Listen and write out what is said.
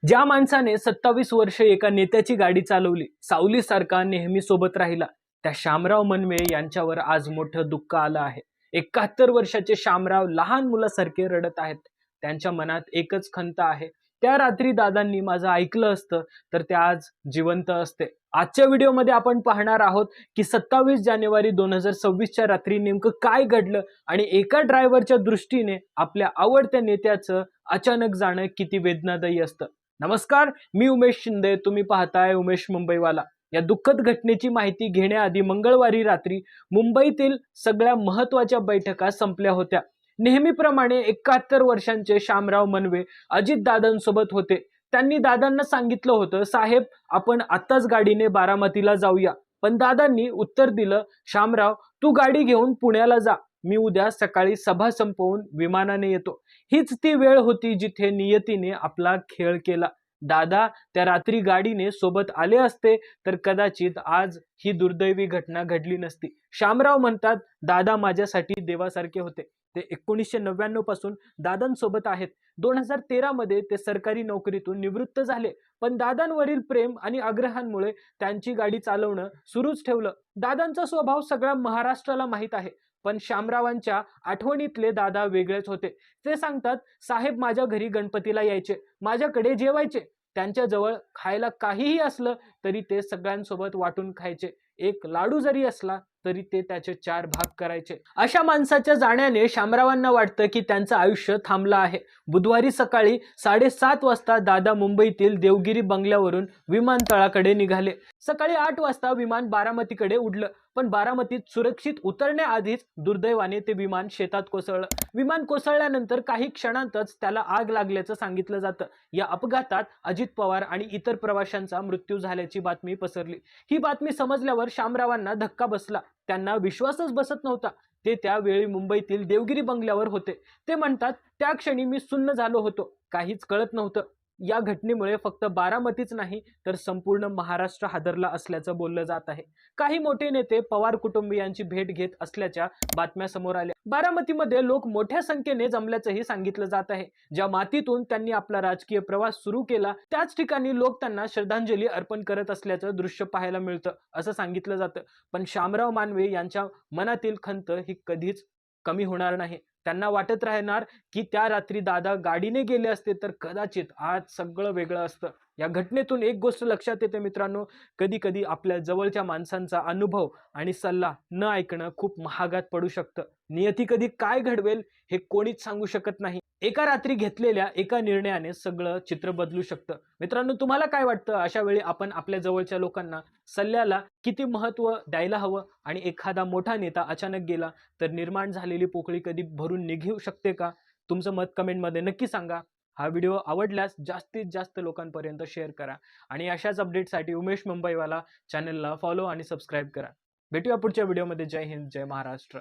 ज्या माणसाने 27 वर्ष एका नेत्याची गाडी चालवली, सावलीसारखा नेहमी सोबत राहिला, त्या शामराव मनवे यांच्यावर आज मोठं दुःख आलं आहे. 71 वर्षाचे शामराव लहान मुलासारखे रडत आहेत. त्यांच्या मनात एकच खंत आहे, त्या रात्री दादांनी माझं ऐकलं असतं तर ते आज जिवंत असते. आजच्या व्हिडिओमध्ये आपण पाहणार आहोत की 27 जानेवारी 2026च्या रात्री नेमकं काय घडलं आणि एका ड्रायव्हरच्या दृष्टीने आपल्या आवडत्या नेत्याचं अचानक जाणं किती वेदनादायी असतं. नमस्कार, मी उमेश शिंदे. तुम्ही पाहताय उमेश मुंबईवाला. या दुःखद घटनेची माहिती घेण्याआधी मंगळवारी रात्री मुंबईतील सगळ्या महत्त्वाच्या बैठका संपल्या होत्या. नेहमीप्रमाणे 71 वर्षांचे शामराव मनवे अजितदादांसोबत होते. त्यांनी दादांना सांगितलं होतं, साहेब आपण आत्ताच गाडीने बारामतीला जाऊया. पण दादांनी उत्तर दिलं, शामराव तू गाडी घेऊन पुण्याला जा, मी उद्या सकाळी सभा संपवून विमानाने येतो. हीच ती वेळ होती जिथे नियतीने आपला खेळ केला. दादा त्या रात्री गाडीने सोबत आले असते तर कदाचित आज ही दुर्दैवी घटना घडली नसती. शामराव म्हणतात, दादा माझ्यासाठी देवासारखे होते. ते 1999 पासून दादांसोबत आहेत. 2013 मध्ये ते सरकारी नोकरीतून निवृत्त झाले, पण दादांवरील प्रेम आणि आग्रहांमुळे त्यांची गाडी चालवणं सुरूच ठेवलं. दादांचा स्वभाव सगळ्या महाराष्ट्राला माहीत आहे, पण शामरावांच्या आठवणीतले दादा वेगळेच होते. ते सांगतात, साहेब माझ्या घरी गणपतीला यायचे, माझ्याकडे जेवायचे, त्यांच्याजवळ खायला काहीही असलं तरी ते सगळ्यांसोबत वाटून खायचे. एक लाडू जरी असला तरी ते त्याचे 4 भाग करायचे. अशा माणसाच्या जाण्याने शामरावांना वाटतं की त्यांचं आयुष्य थांबलं आहे. बुधवारी सकाळी 7:30 वाजता दादा मुंबईतील देवगिरी बंगल्यावरून विमानतळाकडे निघाले. सकाळी 8 वाजता विमान बारामतीकडे उडलं, पण बारामतीत सुरक्षित उतरण्याआधीच दुर्दैवाने ते विमान शेतात कोसळलं. विमान कोसळल्यानंतर काही क्षणांतच त्याला आग लागल्याचं सांगितलं जातं. या अपघातात अजित पवार आणि इतर प्रवाशांचा मृत्यू झाल्याची बातमी पसरली. ही बातमी समजल्यावर शामरावांना धक्का बसला. त्यांना विश्वासच बसत नव्हता. ते त्यावेळी मुंबईतील देवगिरी बंगल्यावर होते. ते म्हणतात, त्या क्षणी मी सुन्न झालो होतो, काहीच कळत नव्हतं. या घटनेमुळे फक्त बारामतीच नाही तर संपूर्ण महाराष्ट्र हादरला असल्याचं बोललं जात आहे. काही मोठे नेते पवार कुटुंबियांची भेट घेत असल्याच्या बातम्या समोर आल्या. बारामतीमध्ये लोक मोठ्या संख्येने जमल्याचंही सांगितलं जात आहे. ज्या मातीतून त्यांनी आपला राजकीय प्रवास सुरू केला त्याच ठिकाणी लोक त्यांना श्रद्धांजली अर्पण करत असल्याचं दृश्य पाहायला मिळतं असं सांगितलं जातं. पण शामराव मानवे यांच्या मनातील खंत ही कधीच कमी होणार नाही. त्यांना वाटत राहणार की त्या रात्री दादा गाडीने गेले असते तर कदाचित आज सगळं वेगळं असतं. या घटनेतून एक गोष्ट लक्षात येते मित्रांनो, कधी कधी आपल्या जवळच्या माणसांचा अनुभव आणि सल्ला न ऐकणं खूप महागात पडू शकतं. नियती कधी काय घडवेल हे कोणीच सांगू शकत नाही. एका रात्री घेतलेल्या एका निर्णयाने सगळं चित्र बदलू शकतं. मित्रांनो, तुम्हाला काय वाटतं, अशा वेळी आपण आपल्या जवळच्या लोकांना सल्ल्याला किती महत्त्व द्यायला हवं आणि एखादा मोठा नेता अचानक गेला तर निर्माण झालेली पोकळी कधी भरून निघू शकते का? तुमचं मत कमेंटमध्ये नक्की सांगा. हा व्हिडिओ आवडल्यास जास्तीत जास्त लोकांपर्यंत शेअर करा आणि अशाच अपडेटसाठी उमेश मुंबईवाला चॅनलला फॉलो आणि सबस्क्राईब करा. भेटूया पुढच्या व्हिडिओमध्ये. जय हिंद, जय महाराष्ट्र.